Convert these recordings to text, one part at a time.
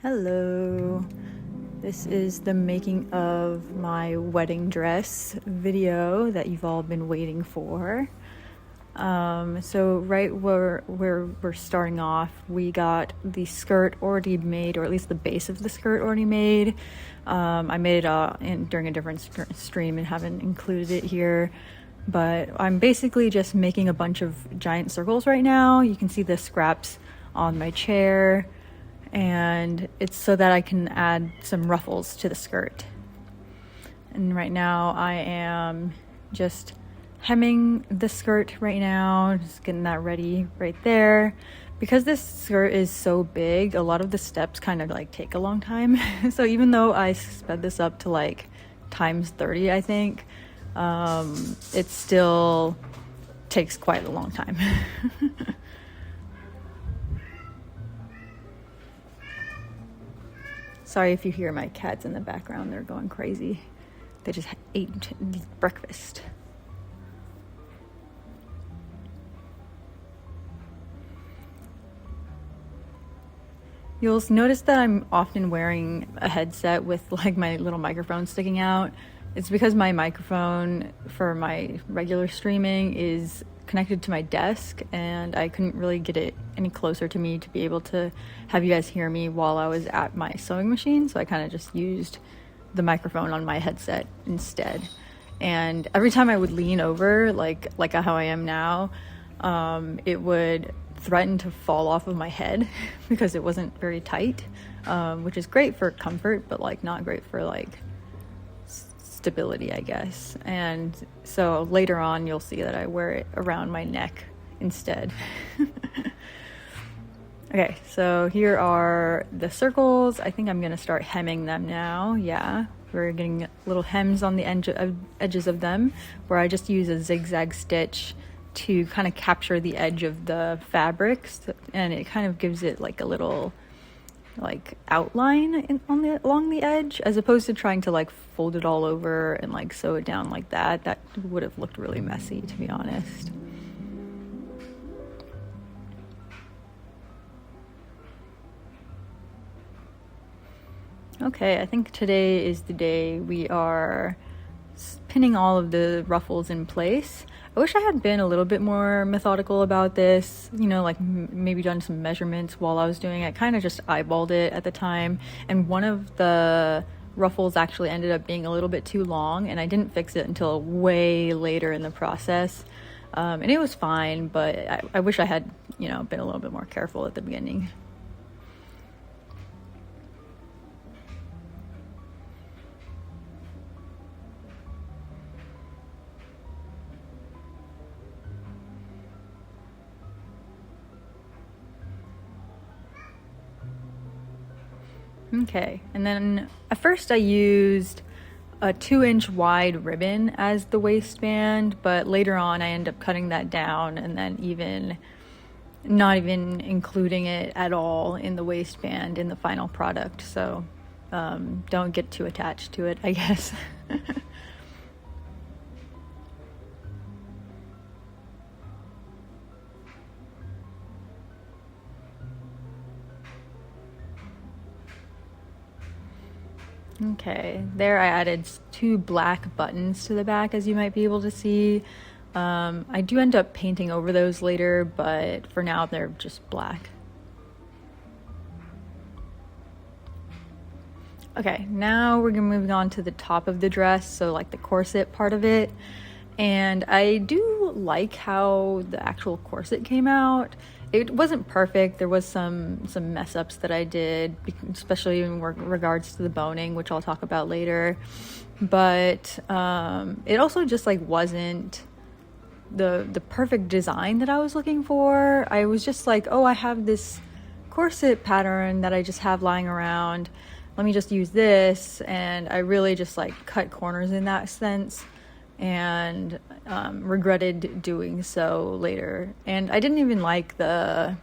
Hello. This is the making of my wedding dress video that you've all been waiting for. So right where we're starting off, we got the skirt already made, or at least the base of the skirt already made. I made it during a different stream and haven't included it here. But I'm basically just making a bunch of giant circles right now. You can see the scraps on my chair, and it's so that I can add some ruffles to the skirt. And right now I am just hemming the skirt right now, just getting that ready right there. Because this skirt is so big, a lot of the steps kind of like take a long time. So even though I sped this up to like times 30, I think, it still takes quite a long time. Sorry if you hear my cats in the background, they're going crazy. They just ate breakfast. You'll notice that I'm often wearing a headset with like my little microphone sticking out. It's because my microphone for my regular streaming is connected to my desk, and I couldn't really get it any closer to me to be able to have you guys hear me while I was at my sewing machine. So I kind of just used the microphone on my headset instead. And every time I would lean over, like how I am now, it would threaten to fall off of my head because it wasn't very tight, which is great for comfort, but like not great for like stability, I guess. And so later on you'll see that I wear it around my neck instead. Okay, so here are the circles. I think I'm gonna start hemming them now. Yeah, we're getting little hems on the edges of them, where I just use a zigzag stitch to kind of capture the edge of the fabrics, and it kind of gives it like a little like outline along the edge, as opposed to trying to like fold it all over and like sew it down like that. That would have looked really messy, to be honest. Okay, I think today is the day we are pinning all of the ruffles in place. I wish I had been a little bit more methodical about this, you know, like maybe done some measurements while I was doing it. I kind of just eyeballed it at the time, and one of the ruffles actually ended up being a little bit too long, and I didn't fix it until way later in the process. And it was fine, but I wish I had, you know, been a little bit more careful at the beginning. Okay, and then at first I used a 2-inch wide ribbon as the waistband, but later on I end up cutting that down and then not even including it at all in the waistband in the final product. So don't get too attached to it, I guess. Okay, there I added 2 black buttons to the back, as you might be able to see. I do end up painting over those later, but for now they're just black. Okay, now we're moving on to the top of the dress, so like the corset part of it. And I do like how the actual corset came out. It wasn't perfect. There was some mess ups that I did, especially in regards to the boning, which I'll talk about later. But it also just like wasn't the perfect design that I was looking for. I was just like, oh, I have this corset pattern that I just have lying around. Let me just use this. And I really just like cut corners in that sense, and regretted doing so later. And I didn't even like the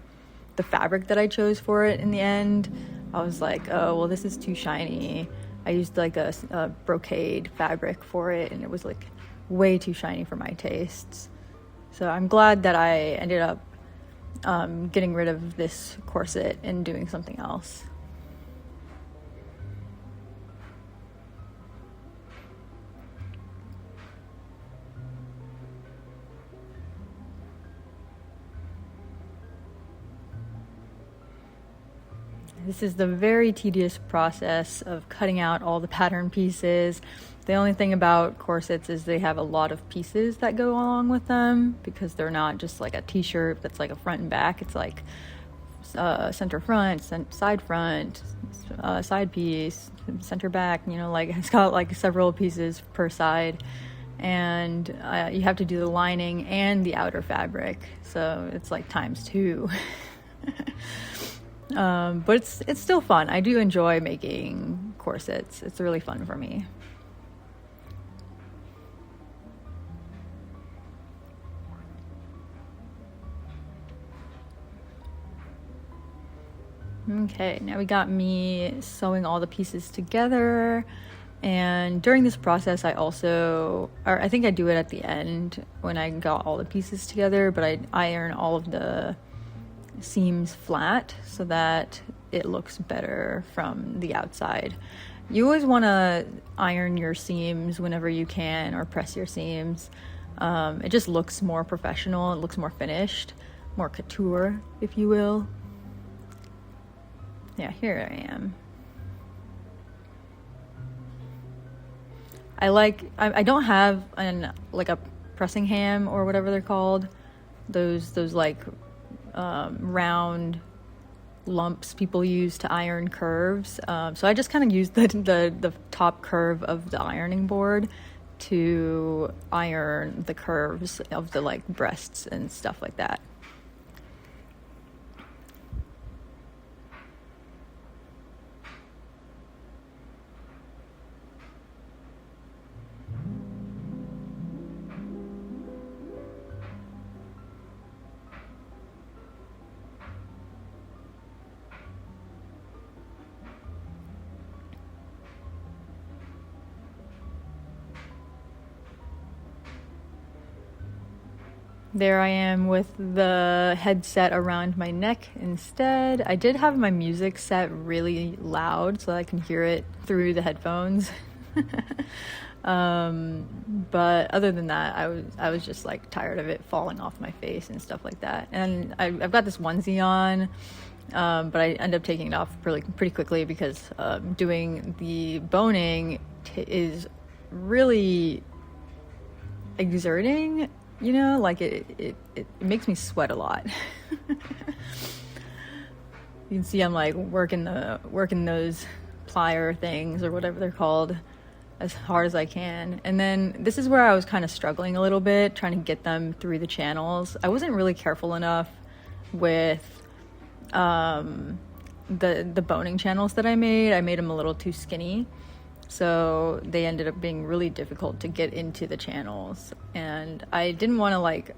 fabric that I chose for it in the end. I was like, oh, well, this is too shiny. I used like a brocade fabric for it, and it was like way too shiny for my tastes. So I'm glad that I ended up getting rid of this corset and doing something else. This is the very tedious process of cutting out all the pattern pieces. The only thing about corsets is they have a lot of pieces that go along with them, because they're not just like a t-shirt that's like a front and back. It's like center front, side front, side piece, center back, you know, like it's got like several pieces per side. And you have to do the lining and the outer fabric, so it's like times two. But it's still fun. I do enjoy making corsets. It's really fun for me. Okay, now we got me sewing all the pieces together. And during this process, I think I do it at the end when I got all the pieces together, but I iron all of the seams flat so that it looks better from the outside. You always want to iron your seams whenever you can, or press your seams. It just looks more professional. It looks more finished, more couture, if you will. Yeah, here I am. I don't have like a pressing ham or whatever they're called. Those like round lumps people use to iron curves. So I just kind of used the top curve of the ironing board to iron the curves of the like breasts and stuff like that. There I am with the headset around my neck instead. I did have my music set really loud so I can hear it through the headphones. But other than that, I was just like tired of it falling off my face and stuff like that. And I've got this onesie on, but I end up taking it off pretty quickly because doing the boning is really exerting. You know, like it makes me sweat a lot. You can see I'm like working those plier things or whatever they're called as hard as I can. And then this is where I was kind of struggling a little bit, trying to get them through the channels. I wasn't really careful enough with the boning channels that I made. I made them a little too skinny. So they ended up being really difficult to get into the channels, and I didn't want to like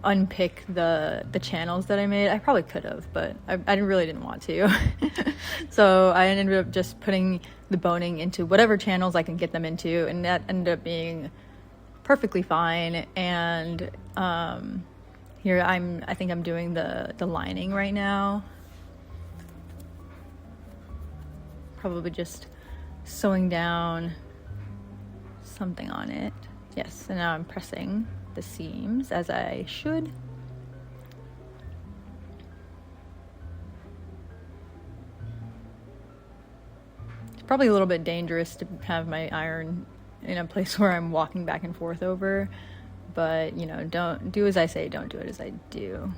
unpick the channels that I made. I probably could have, but I really didn't want to. So I ended up just putting the boning into whatever channels I can get them into, and that ended up being perfectly fine. And here I think I'm doing the lining right now. Probably just sewing down something on it. Yes, and now I'm pressing the seams as I should. It's probably a little bit dangerous to have my iron in a place where I'm walking back and forth over, but you know, don't do as I say, don't do it as I do.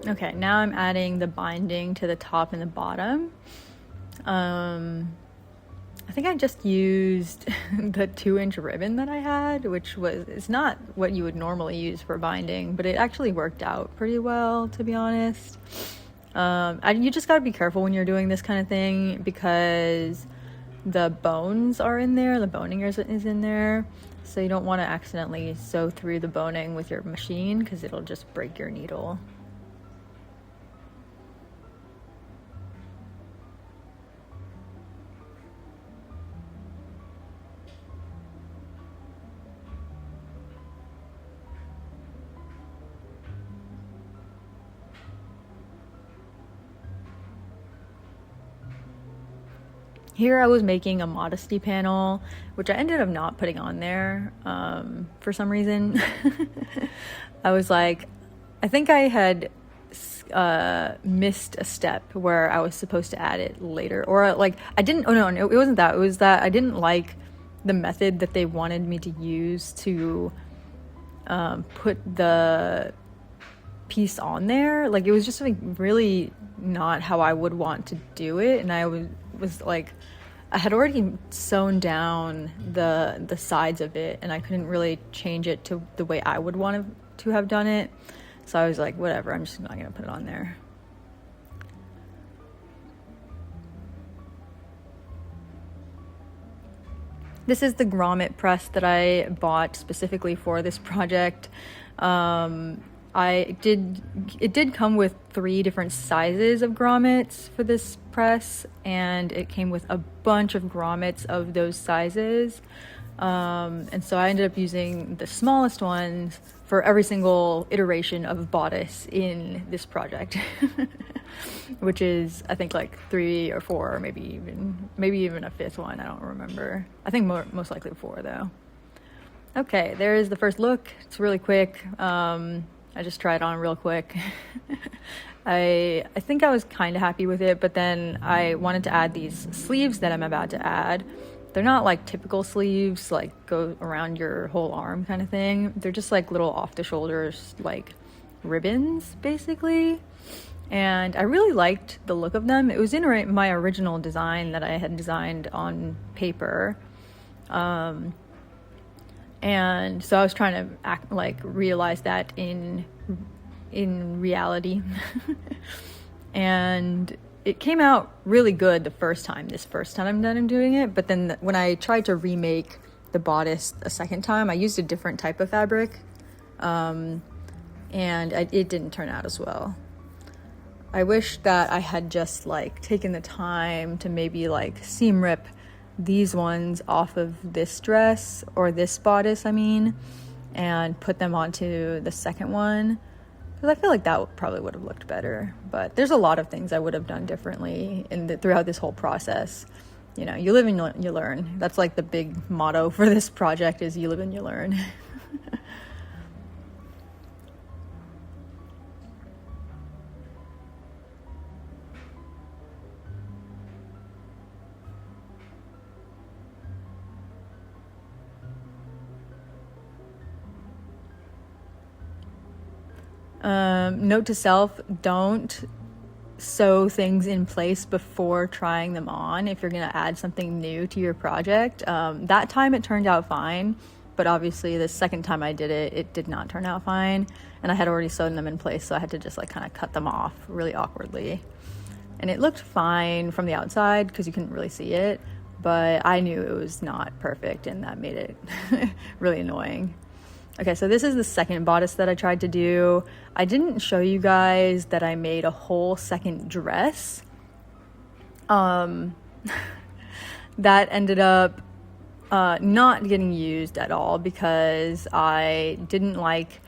Okay, now I'm adding the binding to the top and the bottom. I think I just used the 2-inch ribbon that I had, which it's not what you would normally use for binding, but it actually worked out pretty well, to be honest. You just gotta be careful when you're doing this kind of thing because the bones are in there, the boning is in there, so you don't want to accidentally sew through the boning with your machine because it'll just break your needle. Here I was making a modesty panel, which I ended up not putting on there for some reason. I was like, I think I had missed a step where I was supposed to add it later, or like I didn't. Oh no, it wasn't that. It was that I didn't like the method that they wanted me to use to put the piece on there. Like, it was just like really not how I would want to do it, and I was like, I had already sewn down the sides of it, and I couldn't really change it to the way I would want to have done it. So I was like, whatever, I'm just not gonna put it on there. This is the grommet press that I bought specifically for this project. It did come with 3 different sizes of grommets for this press, and it came with a bunch of grommets of those sizes. And so I ended up using the smallest ones for every single iteration of bodice in this project, which is, I think, like 3 or 4, or maybe even a 5th one. I don't remember. I think most likely 4 though. Okay, there's the first look. It's really quick. I just tried on real quick. I think I was kind of happy with it, but then I wanted to add these sleeves that I'm about to add. They're not like typical sleeves, like go around your whole arm kind of thing. They're just like little off the shoulders, like ribbons, basically. And I really liked the look of them. It was in my original design that I had designed on paper. And so I was trying to realize that in reality. And it came out really good this first time I'm done doing it. But then when I tried to remake the bodice a second time, I used a different type of fabric. And it didn't turn out as well. I wish that I had just like taken the time to maybe like seam rip these ones off of this dress, or this bodice, and put them onto the second one, because I feel like that probably would have looked better. But there's a lot of things I would have done differently throughout this whole process. You know, you live and you learn. That's like the big motto for this project, is you live and you learn. Note to self, don't sew things in place before trying them on if you're going to add something new to your project. That time it turned out fine, but obviously the second time I did it, it did not turn out fine, and I had already sewn them in place, so I had to just like kind of cut them off really awkwardly. And it looked fine from the outside because you couldn't really see it, but I knew it was not perfect, and that made it really annoying. Okay, so this is the second bodice that I tried to do. I didn't show you guys that I made a whole second dress. That ended up not getting used at all because I didn't like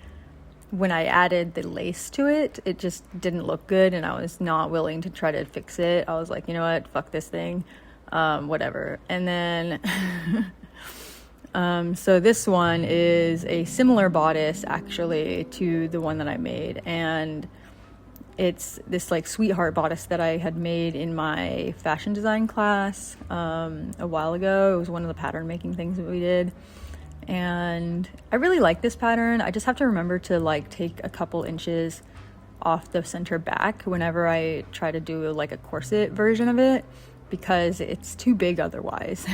when I added the lace to it. It just didn't look good, and I was not willing to try to fix it. I was like, you know what, fuck this thing, whatever. And then so this one is a similar bodice actually to the one that I made, and it's this like sweetheart bodice that I had made in my fashion design class a while ago. It was one of the pattern making things that we did, and I really like this pattern. I just have to remember to like take a couple inches off the center back whenever I try to do like a corset version of it, because it's too big otherwise.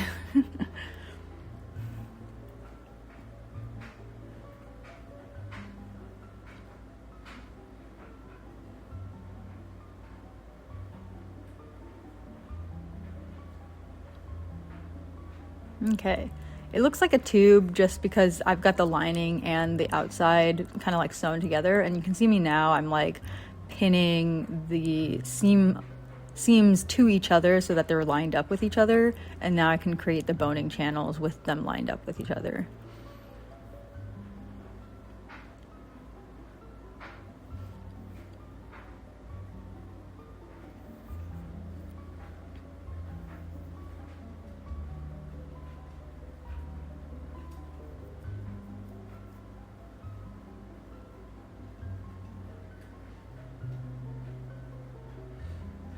Okay, it looks like a tube just because I've got the lining and the outside kind of like sewn together, and you can see me now, I'm like pinning the seams to each other so that they're lined up with each other, and now I can create the boning channels with them lined up with each other.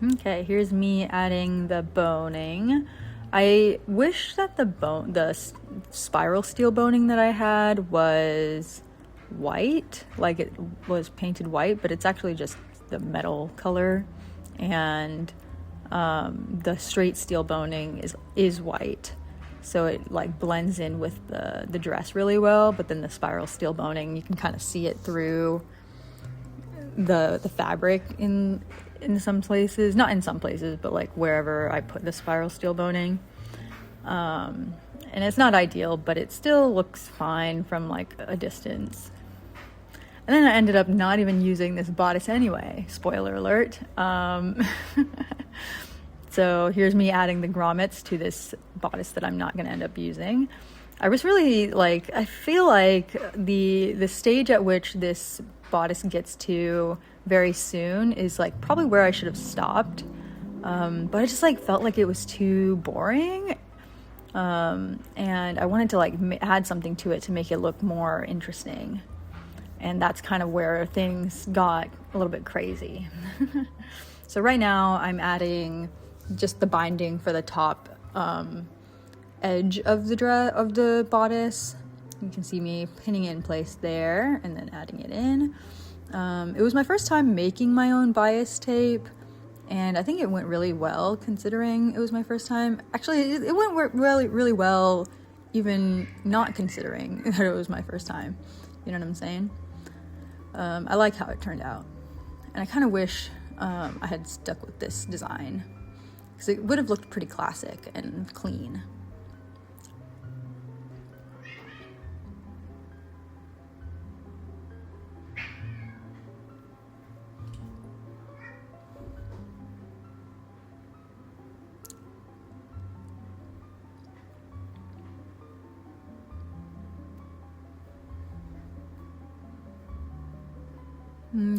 Okay, here's me adding the boning. I wish that the spiral steel boning that I had was white, like it was painted white, but it's actually just the metal color, and the straight steel boning is white, so it like blends in with the dress really well. But then the spiral steel boning, you can kind of see it through the fabric in some places, not in some places, but like wherever I put the spiral steel boning. And it's not ideal, but it still looks fine from like a distance. And then I ended up not even using this bodice anyway. Spoiler alert. So here's me adding the grommets to this bodice that I'm not going to end up using. I was really like, I feel like the stage at which this bodice gets to very soon is like probably where I should have stopped. But I just like felt like it was too boring. And I wanted to like add something to it to make it look more interesting. And that's kind of where things got a little bit crazy. So right now I'm adding just the binding for the top edge of the bodice. You can see me pinning it in place there and then adding it in. It was my first time making my own bias tape, and I think it went really well considering it was my first time. Actually, it went really, really well, even not considering that it was my first time. You know what I'm saying? I like how it turned out, and I kind of wish I had stuck with this design, because it would have looked pretty classic and clean.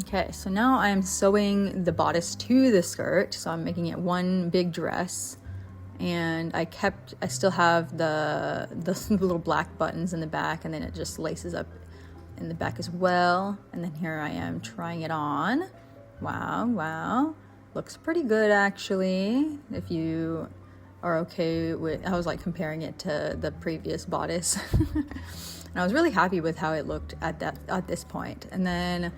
Okay, so now I'm sewing the bodice to the skirt, so I'm making it one big dress, and I still have the little black buttons in the back, and then it just laces up in the back as well. And then here I am trying it on. Wow, looks pretty good actually. If you are okay with, I was like comparing it to the previous bodice, and I was really happy with how it looked at this point. And then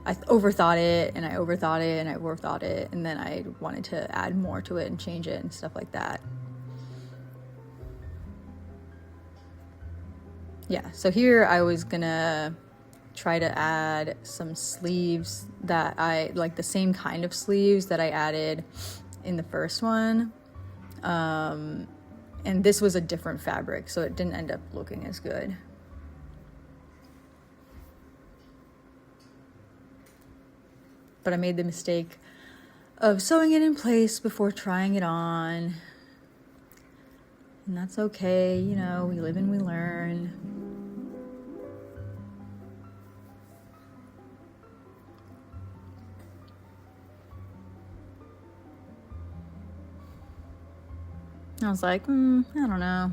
I overthought it, and and then I wanted to add more to it and change it and stuff like that. Yeah, so here I was gonna try to add some sleeves that I like, the same kind of sleeves that I added in the first one. And this was a different fabric, so it didn't end up looking as good. But I made the mistake of sewing it in place before trying it on. And that's okay, you know, we live and we learn. I was like, I don't know.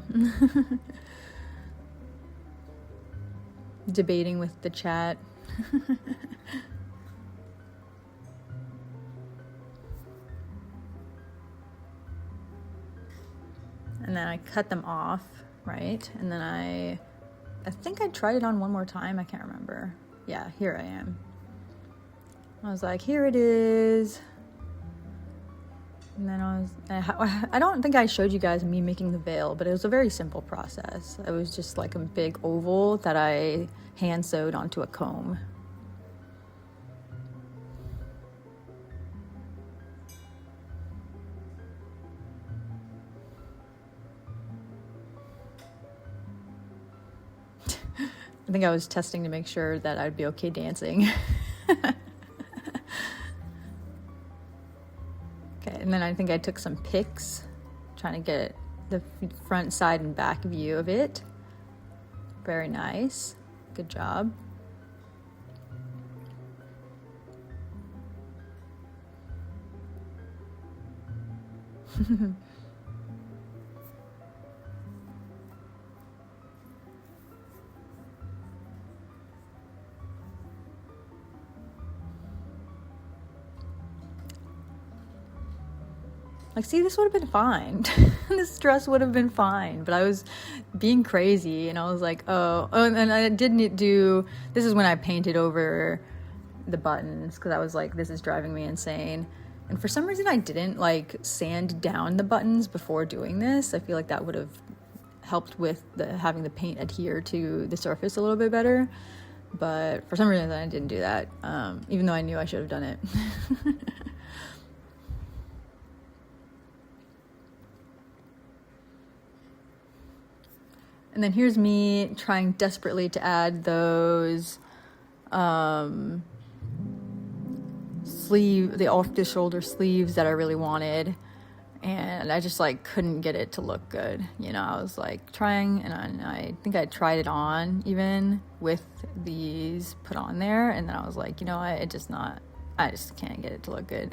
Debating with the chat. And then I cut them off, right? And then I think I tried it on one more time. I can't remember. Yeah, here I am. I was like, here it is. And then I don't think I showed you guys me making the veil, but it was a very simple process. It was just like a big oval that I hand sewed onto a comb. I think I was testing to make sure that I'd be okay dancing. Okay, and then I think I took some pics, trying to get the front, side, and back view of it. Very nice. Good job. Like, see, this would have been fine. This dress would have been fine, but I was being crazy, and I was like, oh, and I didn't do, this is when I painted over the buttons, because I was like, this is driving me insane. And for some reason I didn't like sand down the buttons before doing this. I feel like that would have helped with having the paint adhere to the surface a little bit better, but for some reason I didn't do that, even though I knew I should have done it. And then here's me trying desperately to add those the off-the-shoulder sleeves that I really wanted, and I just like couldn't get it to look good. You know, I was like trying, and I think I tried it on even with these put on there, and then I was like, you know what, I just can't get it to look good.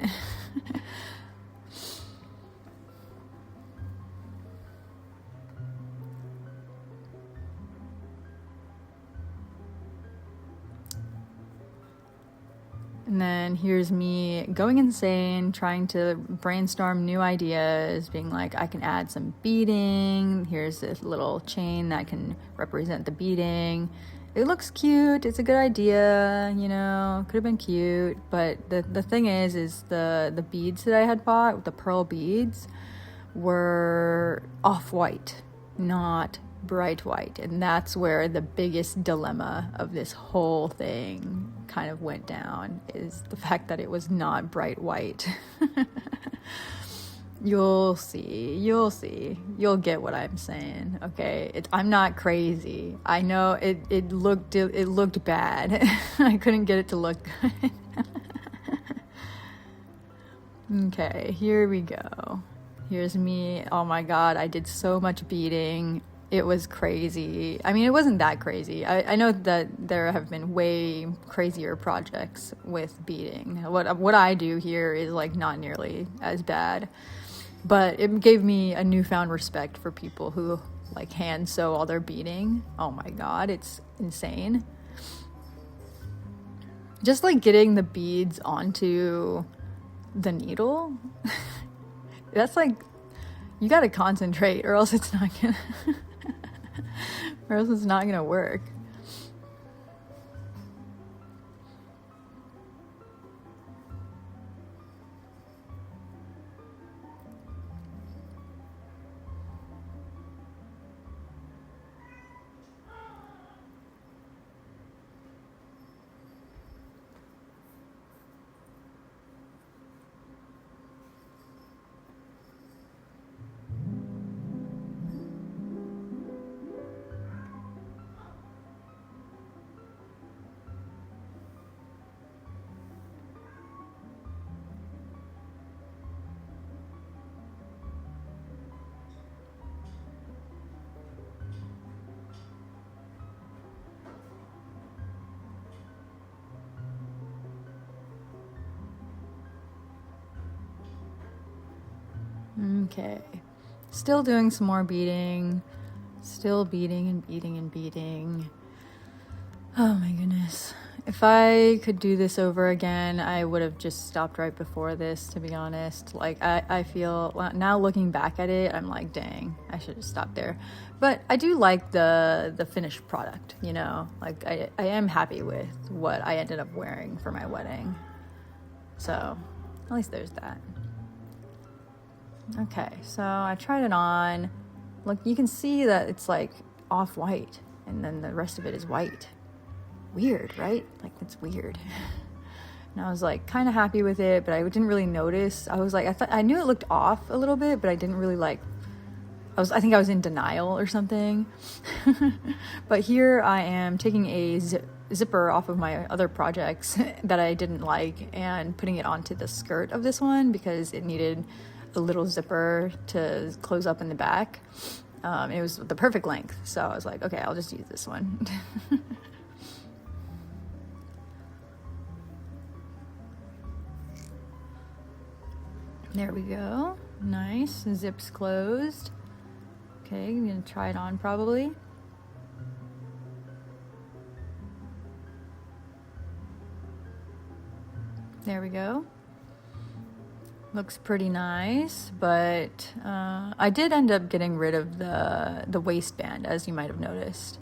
And then here's me going insane, trying to brainstorm new ideas, being like, I can add some beading. Here's this little chain that can represent the beading. It looks cute. It's a good idea, you know, could have been cute. But the thing is the beads that I had bought, the pearl beads, were off-white, not bright white. And that's where the biggest dilemma of this whole thing kind of went down, is the fact that it was not bright white. You'll see, you'll get what I'm saying. Okay, I'm not crazy. I know it looked bad. I couldn't get it to look good. Okay, here we go. Here's me. Oh my god, I did so much beading. It was crazy. I mean, it wasn't that crazy. I know that there have been way crazier projects with beading. What I do here is like not nearly as bad, but it gave me a newfound respect for people who like hand sew all their beading. Oh my god, it's insane. Just like getting the beads onto the needle. That's like, you gotta concentrate, or else it's not gonna work. Okay, still doing some more beading, still beading and beading and beading. Oh my goodness. If I could do this over again, I would have just stopped right before this, to be honest. Like, I feel, now looking back at it, I'm like, dang, I should have stopped there. But I do like the finished product, you know? Like, I am happy with what I ended up wearing for my wedding. So, at least there's that. Okay, so I tried it on. Look, you can see that it's like off-white, and then the rest of it is white. Weird, right? Like, it's weird. And I was like kind of happy with it, but I didn't really notice. I was like, I knew it looked off a little bit, but I didn't really like, I think I was in denial or something. But here I am taking a zipper off of my other projects that I didn't like and putting it onto the skirt of this one because it needed a little zipper to close up in the back. It was the perfect length, so I was like, okay, I'll just use this one. There we go. Nice. Zips closed. Okay, I'm gonna try it on probably. There we go. Looks pretty nice, but I did end up getting rid of the waistband, as you might have noticed.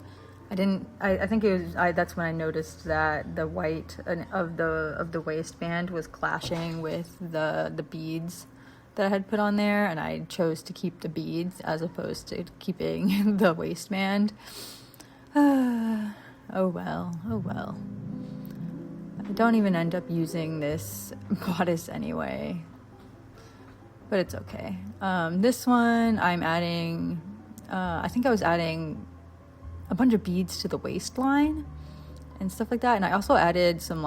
I think it was that's when I noticed that the white of the waistband was clashing with the beads that I had put on there, and I chose to keep the beads as opposed to keeping the waistband. Oh well, oh well. I don't even end up using this bodice anyway, but it's okay. This one I'm adding, I think I was adding a bunch of beads to the waistline and stuff like that, and I also added some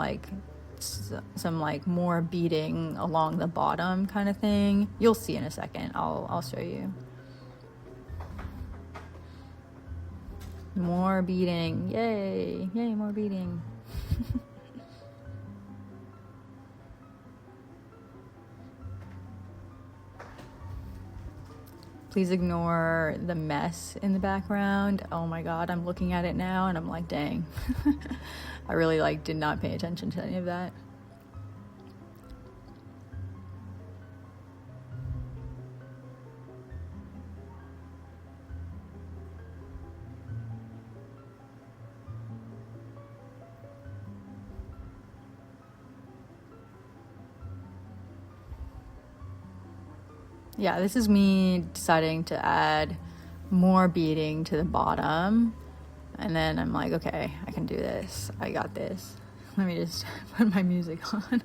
more beading along the bottom kind of thing. You'll see in a second. I'll show you. More beading. Yay, more beading. Please ignore the mess in the background. Oh my god, I'm looking at it now and I'm like, dang. I really did not pay attention to any of that. Yeah, this is me deciding to add more beading to the bottom. And then I'm like, okay, I can do this. I got this. Let me just put my music on.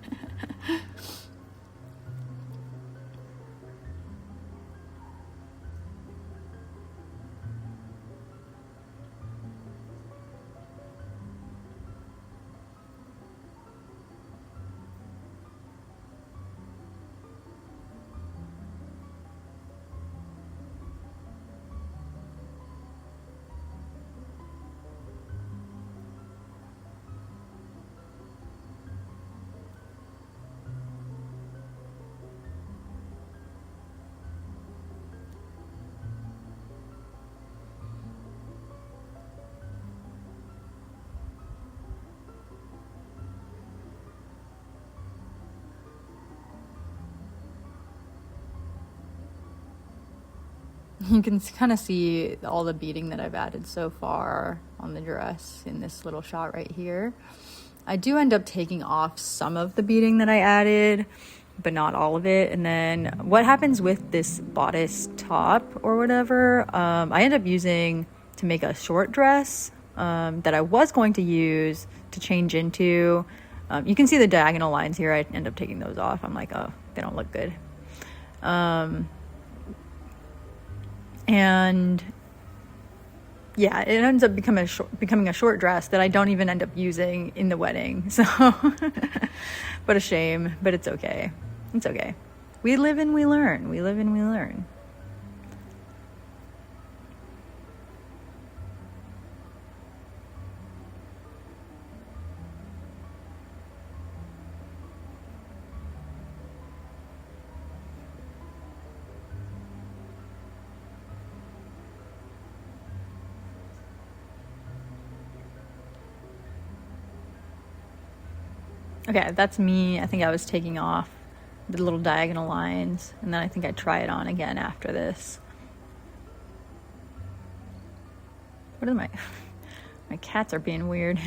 You can kind of see all the beading that I've added so far on the dress in this little shot right here. I do end up taking off some of the beading that I added, but not all of it. And then what happens with this bodice top or whatever, I end up using to make a short dress that I was going to use to change into. You can see the diagonal lines here. I end up taking those off. I'm like, oh, they don't look good. And yeah, it ends up becoming a short dress that I don't even end up using in the wedding. So, but a shame, but it's okay. It's okay. We live and we learn. We live and we learn. Okay, that's me. I think I was taking off the little diagonal lines, and then I think I try it on again after this. What are my cats are being weird.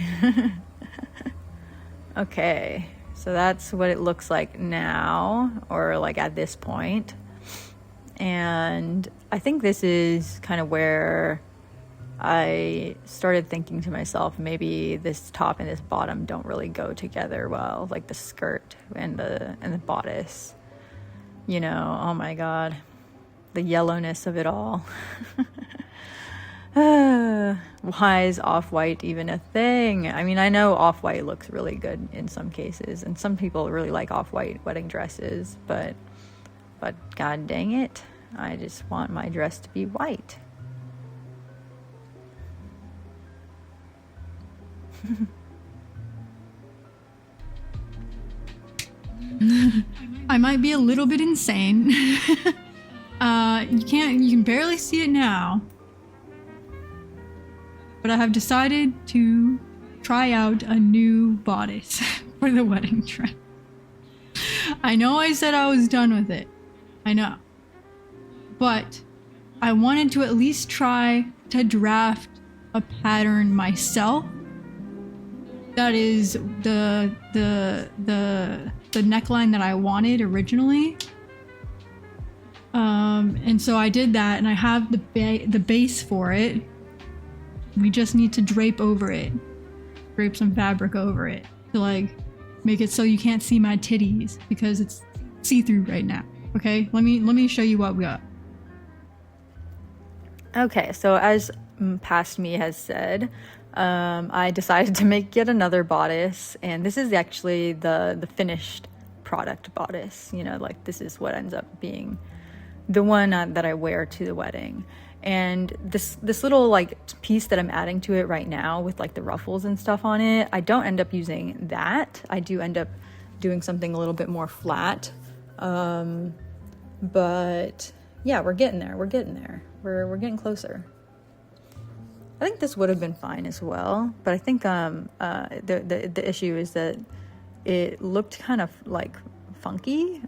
Okay, so that's what it looks like now, or like at this point. And I think this is kind of where I started thinking to myself, maybe this top and this bottom don't really go together well, like the skirt and the bodice. You know, oh my god, the yellowness of it all. Why is off-white even a thing? I mean, I know off-white looks really good in some cases, and some people really like off-white wedding dresses, but god dang it, I just want my dress to be white. I might be a little bit insane. You can barely see it now. But I have decided to try out a new bodice for the wedding dress. I know I said I was done with it. I know. But I wanted to at least try to draft a pattern myself. That is the neckline that I wanted originally. And so I did that, and I have the base for it. We just need to drape over it. Drape some fabric over it to like make it so you can't see my titties because it's see-through right now. Okay, let me show you what we got. Okay, so as past me has said, I decided to make yet another bodice, and this is actually the finished product bodice. You know, like this is what ends up being the one that I wear to the wedding. And this little like piece that I'm adding to it right now with like the ruffles and stuff on it, I don't end up using that. I do end up doing something a little bit more flat. But yeah, we're getting there. We're getting closer. I think this would have been fine as well, but I think the issue is that it looked kind of like funky.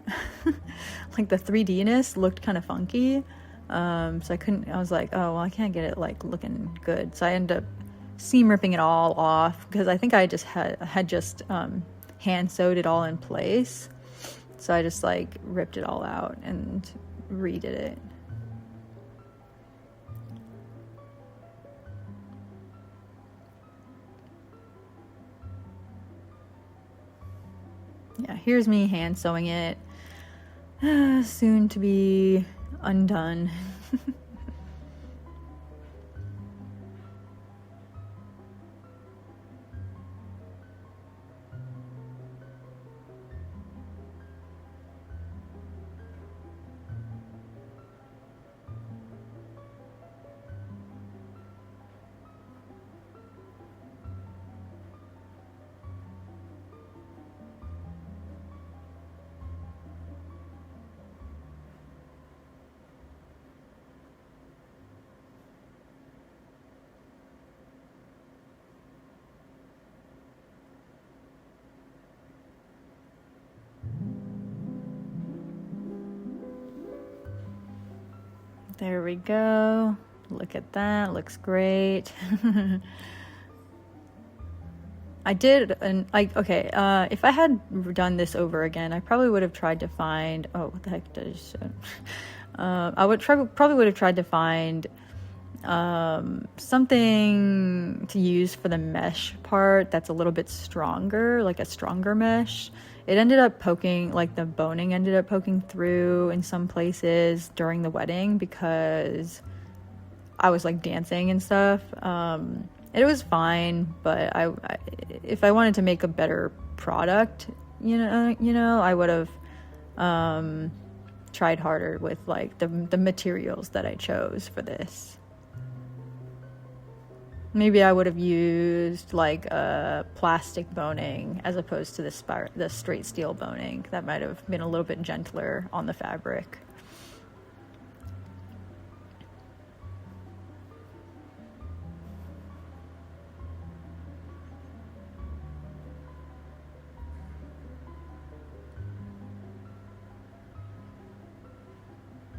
Like the 3D-ness looked kind of funky. So I was like, oh, well, I can't get it like looking good. So I ended up seam ripping it all off because I think I just had just hand sewed it all in place. So I just like ripped it all out and redid it. Yeah, here's me hand sewing it. Soon to be undone. There we go. Look at that. Looks great. I did, and like, okay, if I had done this over again, I probably would have tried to find, oh, what the heck did I just say? Probably would have tried to find something to use for the mesh part that's a little bit stronger, like a stronger mesh. It ended up poking, like the boning ended up poking through in some places during the wedding because I was like dancing and stuff. It was fine, but I if I wanted to make a better product, you know, I would have tried harder with like the materials that I chose for this. Maybe I would have used like a plastic boning as opposed to the straight steel boning. That might have been a little bit gentler on the fabric.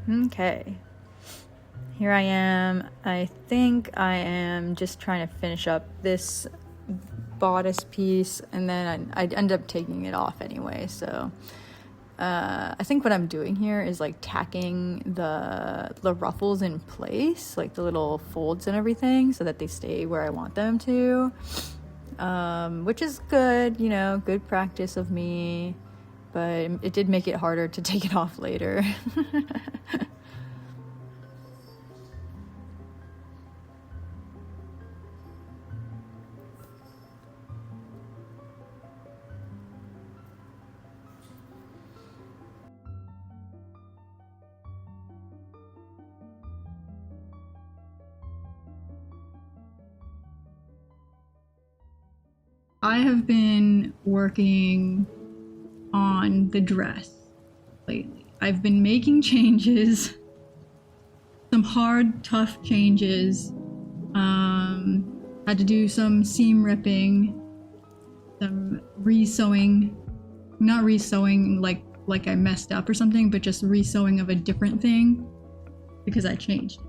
Okay. Here I am. I think I am just trying to finish up this bodice piece, and then I end up taking it off anyway. So I think what I'm doing here is like tacking the ruffles in place, like the little folds and everything, so that they stay where I want them to, which is good, you know, good practice of me, but it did make it harder to take it off later. I have been working on the dress lately. I've been making changes, some hard, tough changes. Had to do some seam ripping, some resewing, not resewing, like like I messed up or something, but just re-sewing of a different thing because I changed.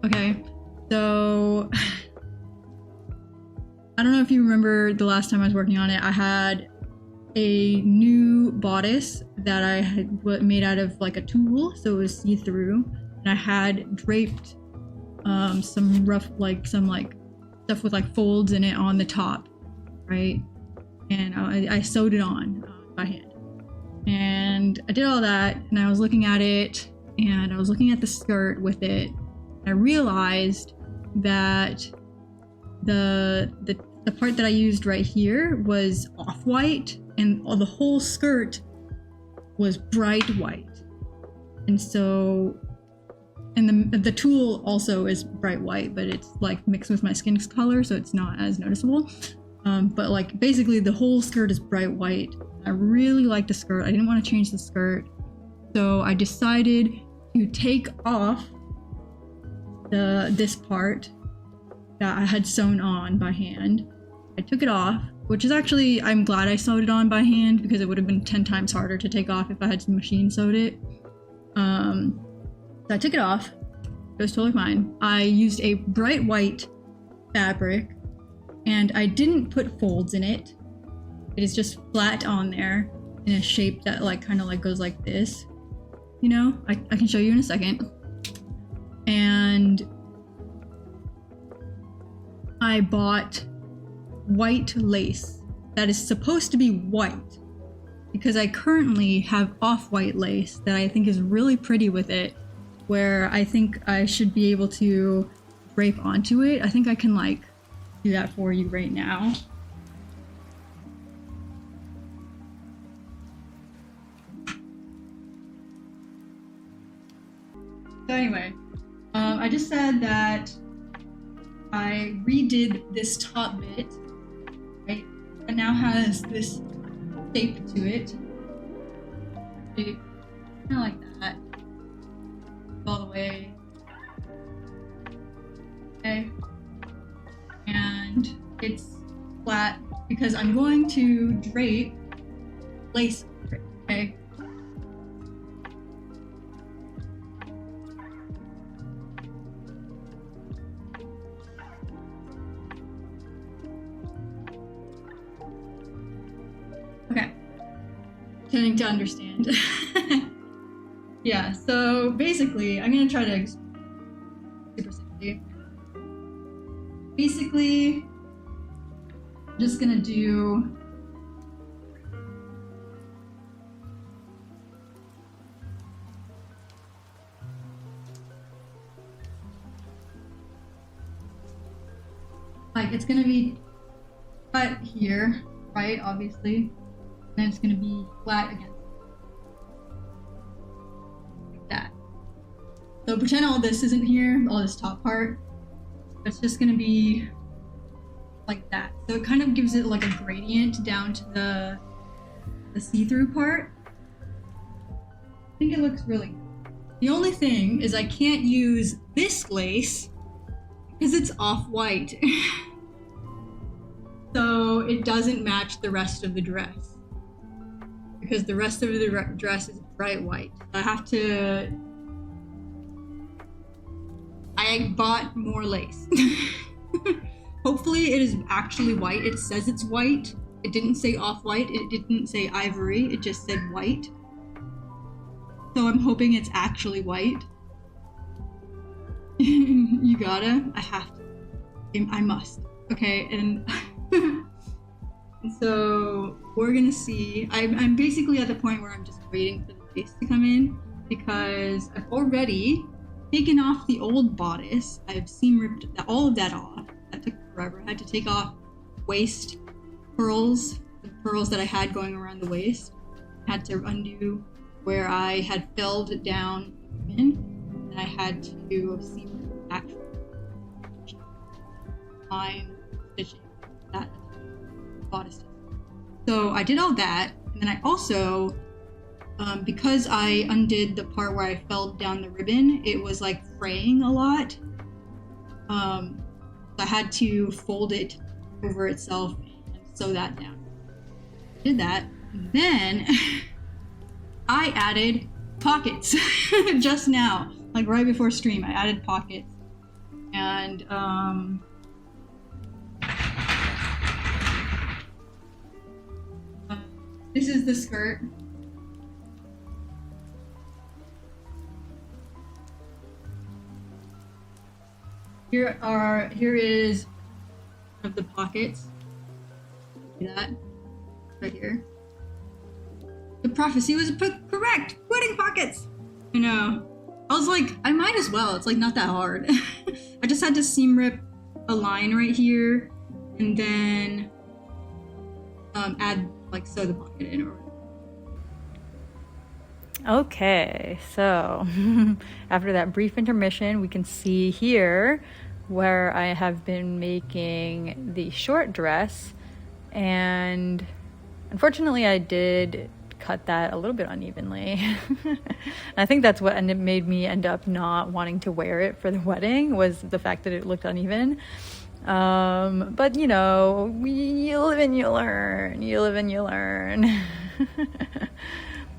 Okay, so I don't know if you remember the last time I was working on it. I had a new bodice that I had made out of like a tulle, so it was see-through, and I had draped some rough, like some like stuff with like folds in it on the top, right? And I sewed it on by hand, and I did all that, and I was looking at it, and I was looking at the skirt with it. I realized that the part that I used right here was off-white, and the whole skirt was bright white. And so, and the tulle also is bright white, but it's like mixed with my skin color, so it's not as noticeable. But like basically the whole skirt is bright white. I really like the skirt. I didn't want to change the skirt, so I decided to take off this part that I had sewn on by hand. I took it off, which is actually, I'm glad I sewed it on by hand because it would have been 10 times harder to take off if I had machine sewed it. So I took it off. It was totally fine. I used a bright white fabric, and I didn't put folds in it. It is just flat on there in a shape that like kind of like goes like this. You know, I can show you in a second. And I bought white lace that is supposed to be white because I currently have off-white lace that I think is really pretty with it, where I think I should be able to drape onto it. I think I can like do that for you right now. So anyway, I just said that I redid this top bit, right? It now has this shape to it. Kind of like that. All the way. Okay. And it's flat because I'm going to drape lace over it, okay? Okay, tending to understand. Yeah, so basically, I'm gonna try to super simply. Basically, I'm just gonna do like it's gonna be cut here, right? Obviously. And it's going to be flat against like that. So pretend all this isn't here, all this top part. It's just going to be like that. So it kind of gives it like a gradient down to the see-through part. I think it looks really good. The only thing is I can't use this lace because it's off-white. So it doesn't match the rest of the dress. Because the rest of the dress is bright white. I bought more lace. Hopefully it is actually white. It says it's white. It didn't say off-white. It didn't say ivory. It just said white. So I'm hoping it's actually white. You gotta. I have to. I must. Okay, and so we're gonna see. I'm basically at the point where I'm just waiting for the lace to come in because I've already taken off the old bodice. I've seam ripped all of that off. That took forever. I had to take off waist pearls, the pearls that I had going around the waist. I had to undo where I had filled down in, and I had to seam rip actually line stitching that bodice. So I did all that, and then I also, because I undid the part where I felled down the ribbon, it was like fraying a lot. So I had to fold it over itself and sew that down. I did that, and then I added pockets just now, like right before stream. I added pockets, and this is the skirt. Here is one of the pockets. See that? Right here. The prophecy was correct! Wedding pockets! I know. I was like, I might as well. It's like not that hard. I just had to seam rip a line right here and then sew the pocket in. Okay, so after that brief intermission, we can see here where I have been making the short dress, and unfortunately I did cut that a little bit unevenly. And I think that's what made me end up not wanting to wear it for the wedding, was the fact that it looked uneven. But you know, you live and you learn. You live and you learn.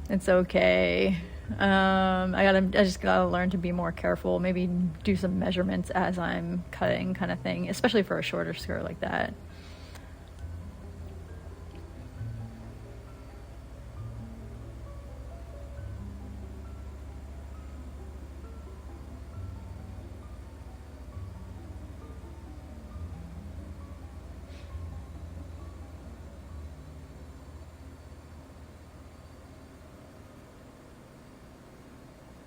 It's okay. I just gotta learn to be more careful. Maybe do some measurements as I'm cutting, kind of thing, especially for a shorter skirt like that.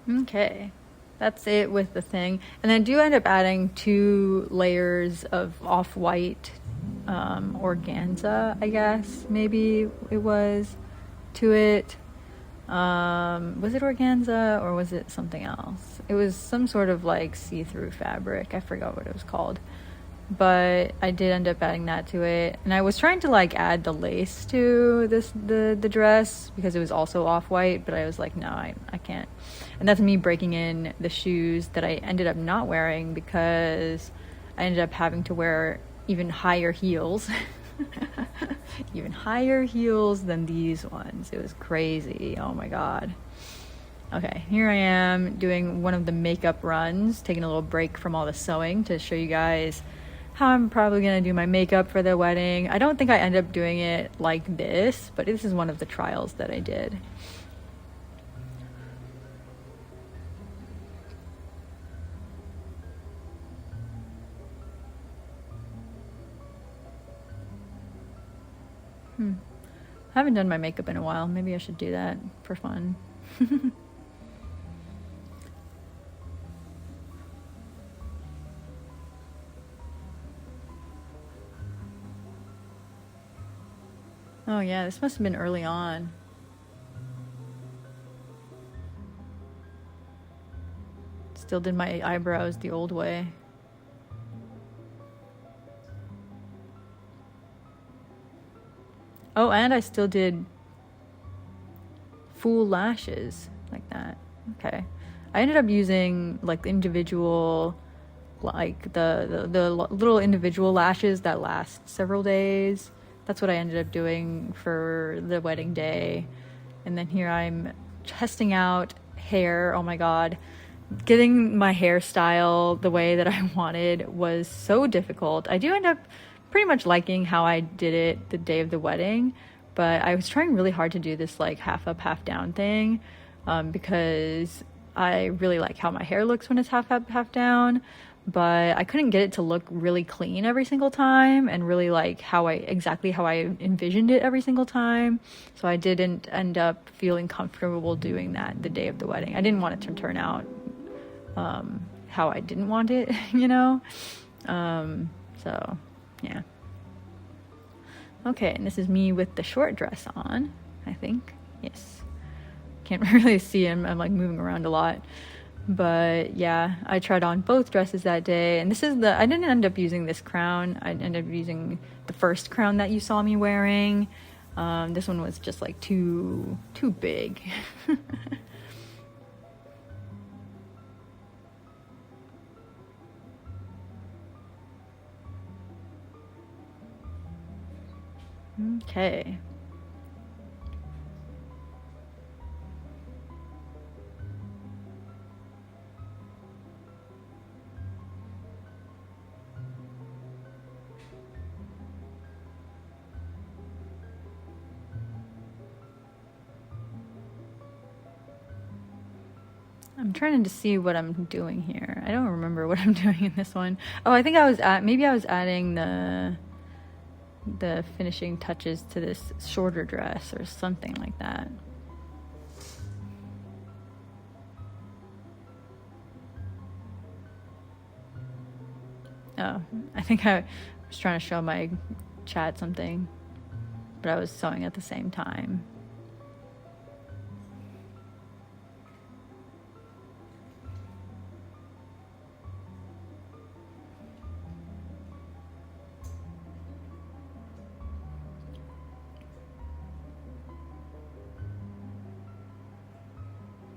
Okay, that's it with the thing. And then I do end up adding 2 layers of off-white organza, I guess, maybe it was, to it. Was it organza or was it something else? It was some sort of like see-through fabric. I forgot what it was called. But I did end up adding that to it, and I was trying to like add the lace to the dress because it was also off-white, but I was like, no, I can't. And that's me breaking in the shoes that I ended up not wearing because I ended up having to wear even higher heels. Even higher heels than these ones. It was crazy. Oh my god. Okay, here I am doing one of the makeup runs, taking a little break from all the sewing to show you guys how I'm probably gonna do my makeup for the wedding. I don't think I end up doing it like this, but this is one of the trials that I did. I haven't done my makeup in a while. Maybe I should do that for fun. Oh yeah, this must have been early on. Still did my eyebrows the old way. Oh, and I still did full lashes like that. Okay. I ended up using like individual, like the little individual lashes that last several days. That's what I ended up doing for the wedding day. And then here I'm testing out hair. Oh my god. Getting my hairstyle the way that I wanted was so difficult. I do end up pretty much liking how I did it the day of the wedding, but I was trying really hard to do this like half up, half down thing, because I really like how my hair looks when it's half up, half down, but I couldn't get it to look really clean every single time and really like exactly how I envisioned it every single time. So I didn't end up feeling comfortable doing that the day of the wedding. I didn't want it to turn out how I didn't want it, you know? So yeah. Okay, and this is me with the short dress on, I think. Yes. Can't really see him. I'm like moving around a lot. But yeah, I tried on both dresses that day, and I didn't end up using this crown. I ended up using the first crown that you saw me wearing. This one was just like too big. Okay. I'm trying to see what I'm doing here. I don't remember what I'm doing in this one. Oh, I think I was maybe I was adding the finishing touches to this shorter dress or something like that. Oh, I think I was trying to show my chat something, but I was sewing at the same time.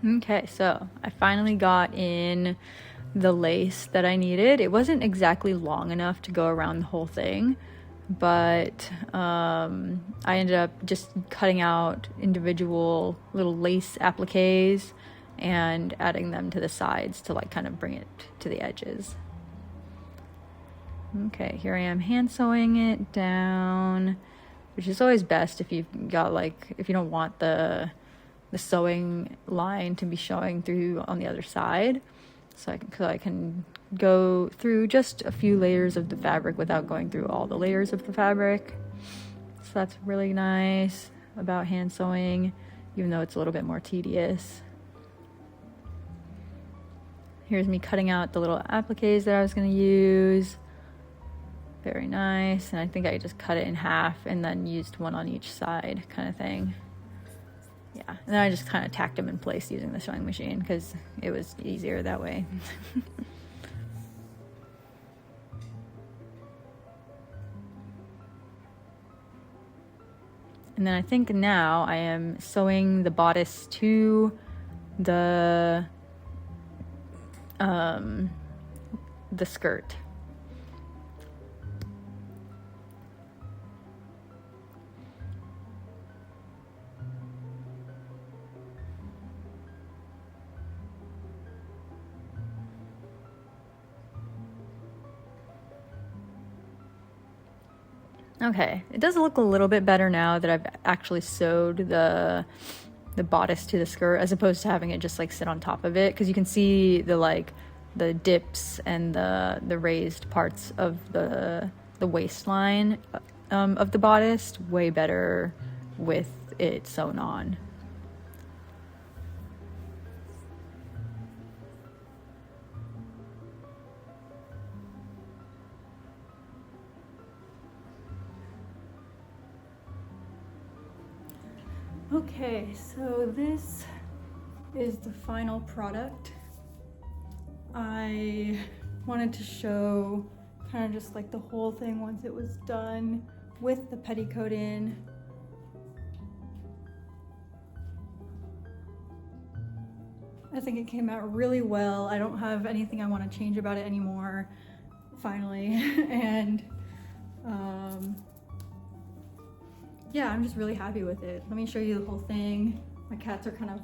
Okay, so I finally got in the lace that I needed. It wasn't exactly long enough to go around the whole thing, but I ended up just cutting out individual little lace appliques and adding them to the sides to like kind of bring it to the edges. Okay, here I am hand sewing it down, which is always best if you've got like, if you don't want the sewing line to be showing through on the other side. So I can go through just a few layers of the fabric without going through all the layers of the fabric. So that's really nice about hand sewing, even though it's a little bit more tedious. Here's me cutting out the little appliques that I was going to use. Very nice. And I think I just cut it in half and then used one on each side kind of thing. Yeah, and then I just kind of tacked them in place using the sewing machine because it was easier that way. And then I think now I am sewing the bodice to the skirt. Okay, it does look a little bit better now that I've actually sewed the bodice to the skirt as opposed to having it just like sit on top of it, because you can see the dips and the raised parts of the waistline of the bodice way better with it sewn on. Okay, so this is the final product. I wanted to show kind of just like the whole thing once it was done with the petticoat in. I think it came out really well. I don't have anything I want to change about it anymore, finally. And yeah, I'm just really happy with it. Let me show you the whole thing. My cats are kind of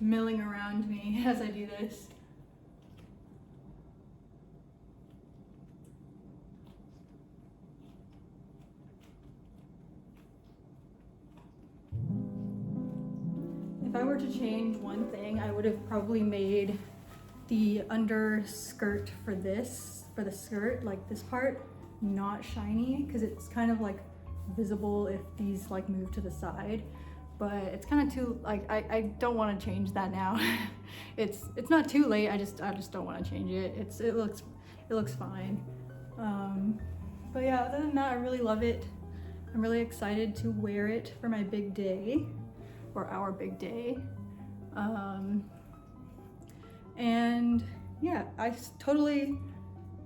milling around me as I do this. If I were to change one thing, I would have probably made the underskirt for the skirt, like this part, not shiny, because it's kind of like visible if these like move to the side, but it's kind of too like I don't want to change that now. it's not too late. I just don't want to change it. It looks fine. But yeah, other than that, I really love it. I'm really excited to wear it for my big day, or our big day. And yeah, I totally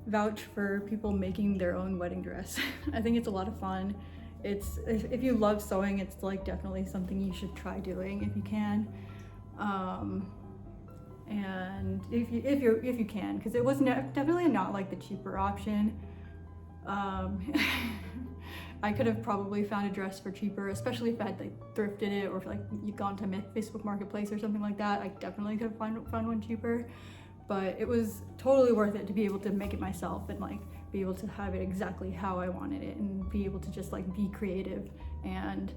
vouch for people making their own wedding dress. I think it's a lot of fun. If you love sewing, it's like definitely something you should try doing if you can. And if you can, because it was definitely not like the cheaper option. I could have probably found a dress for cheaper, especially if I had like thrifted it, or if like you'd gone to Facebook Marketplace or something like that. I definitely could have found one cheaper, but it was totally worth it to be able to make it myself and like be able to have it exactly how I wanted it, and be able to just like be creative and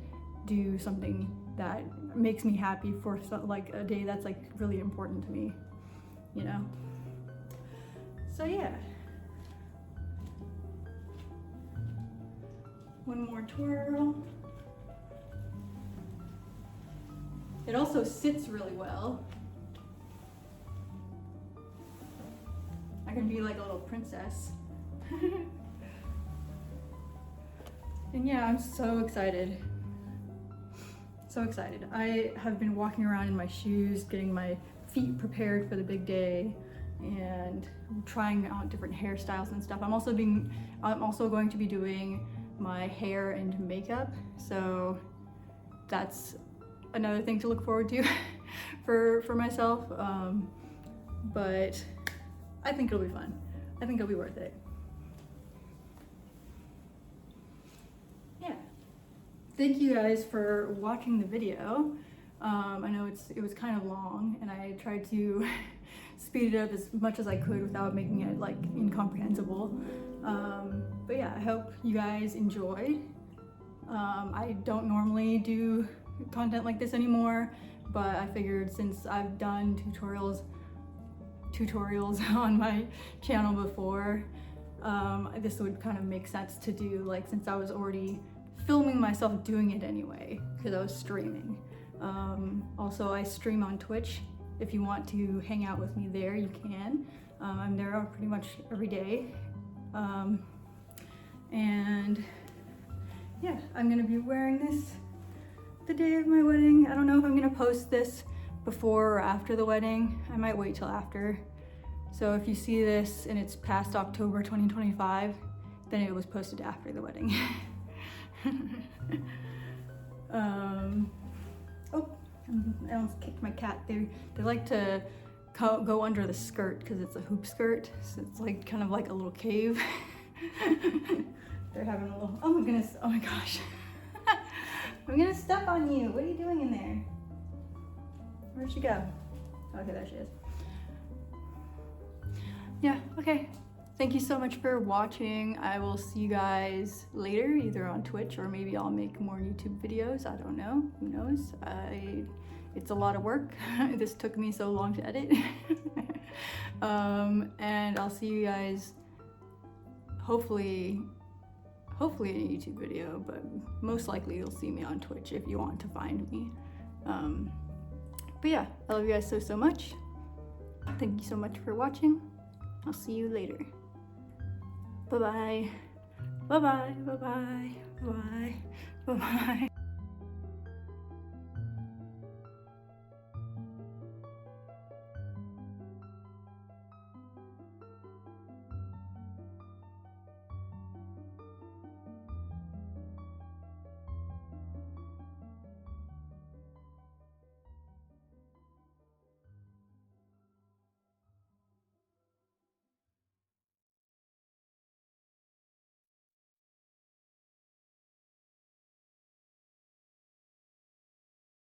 do something that makes me happy for like a day that's like really important to me, you know? So yeah. One more twirl. It also sits really well. I can be like a little princess. And yeah, I'm so excited. So excited. I have been walking around in my shoes, getting my feet prepared for the big day, and trying out different hairstyles and stuff. I'm also going to be doing my hair and makeup, so that's another thing to look forward to for myself. But I think it'll be fun. I think it'll be worth it. Yeah. Thank you guys for watching the video. I know it was kind of long, and I tried to speed it up as much as I could without making it like incomprehensible. But yeah, I hope you guys enjoyed. I don't normally do content like this anymore, but I figured since I've done tutorials on my channel before, this would kind of make sense to do, like, since I was already filming myself doing it anyway, because I was streaming. Also, I stream on Twitch. If you want to hang out with me there, you can. I'm there pretty much every day. And yeah, I'm gonna be wearing this the day of my wedding. I don't know if I'm gonna post this before or after the wedding. I might wait till after. So if you see this and it's past October 2025, then it was posted after the wedding. Oh, I almost kicked my cat. They like to go under the skirt because it's a hoop skirt, so it's like kind of like a little cave. They're having a little, oh my goodness, oh my gosh. I'm gonna step on you. What are you doing in there? Where'd she go? Okay, there she is. Yeah, okay. Thank you so much for watching. I will see you guys later, either on Twitch or maybe I'll make more YouTube videos. I don't know, who knows? It's a lot of work. This took me so long to edit. And I'll see you guys hopefully in a YouTube video, but most likely you'll see me on Twitch if you want to find me. But yeah, I love you guys so much. Thank you so much for watching. I'll see you later. Bye-bye. Bye-bye. Bye-bye. Bye-bye. Bye-bye.